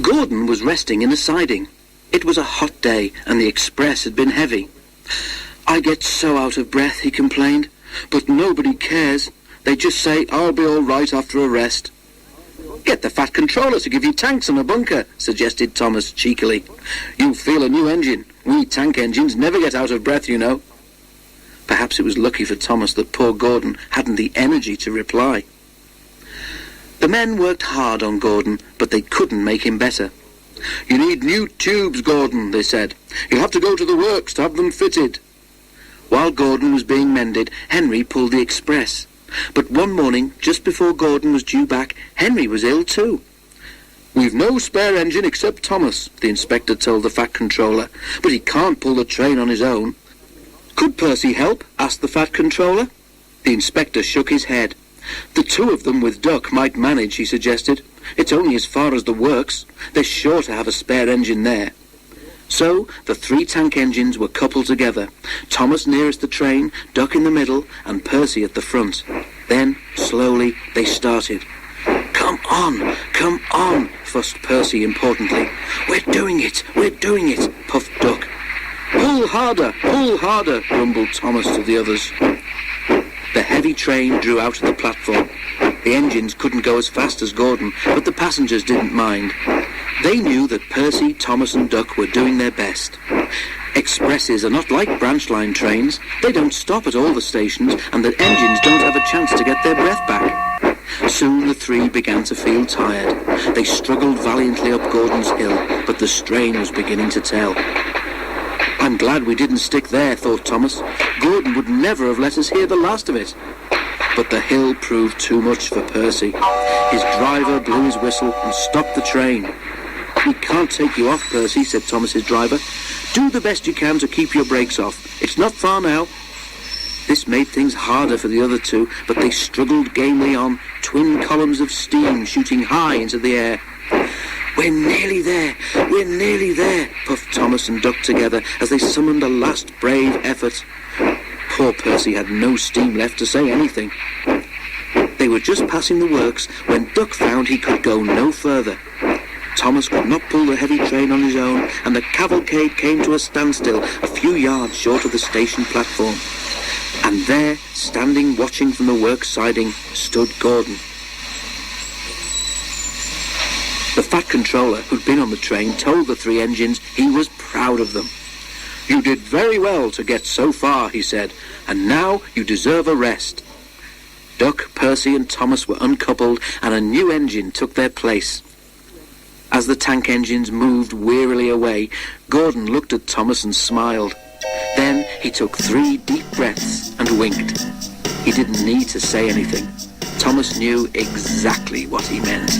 Gordon was resting in a siding. It was a hot day and the express had been heavy. "I get so out of breath," he complained, "but nobody cares. They just say I'll be all right after a rest." "Get the Fat Controller to give you tanks and a bunker," suggested Thomas cheekily. "You'll feel a new engine. We tank engines never get out of breath, you know." Perhaps it was lucky for Thomas that poor Gordon hadn't the energy to reply. The men worked hard on Gordon, but they couldn't make him better. "You need new tubes, Gordon," they said. "You'll have to go to the works to have them fitted." While Gordon was being mended, Henry pulled the express. But one morning, just before Gordon was due back, Henry was ill too. "We've no spare engine except Thomas," the inspector told the Fat Controller, "but he can't pull the train on his own." "Could Percy help?" asked the Fat Controller. The inspector shook his head. "The two of them with Duck might manage," he suggested. "It's only as far as the works. They're sure to have a spare engine there." So the 3 tank engines were coupled together, Thomas nearest the train, Duck in the middle, and Percy at the front. Then, slowly, they started. Come on," fussed Percy importantly. We're doing it, puffed Duck. Pull harder, grumbled Thomas to the others. The heavy train drew out of the platform. The engines couldn't go as fast as Gordon, but the passengers didn't mind. They knew that Percy, Thomas and Duck were doing their best. Expresses are not like branch line trains. They don't stop at all the stations, and the engines don't have a chance to get their breath back. Soon the 3 began to feel tired. They struggled valiantly up Gordon's hill, but the strain was beginning to tell. "I'm glad we didn't stick there," thought Thomas. "Gordon would never have let us hear the last of it." But the hill proved too much for Percy. His driver blew his whistle and stopped the train. "We can't take you off, Percy," said Thomas's driver. "Do the best you can to keep your brakes off. It's not far now." This made things harder for the other 2, but they struggled gamely on, twin columns of steam shooting high into the air. We're nearly there, puffed Thomas and Duck together as they summoned a last brave effort. Poor Percy had no steam left to say anything. They were just passing the works when Duck found he could go no further. Thomas could not pull the heavy train on his own, and the cavalcade came to a standstill a few yards short of the station platform. And there, standing watching from the works siding, stood Gordon. The Fat Controller, who'd been on the train, told the 3 engines he was proud of them. "You did very well to get so far," he said, "and now you deserve a rest." Duck, Percy and Thomas were uncoupled, and a new engine took their place. As the tank engines moved wearily away, Gordon looked at Thomas and smiled. Then he took 3 deep breaths and winked. He didn't need to say anything. Thomas knew exactly what he meant.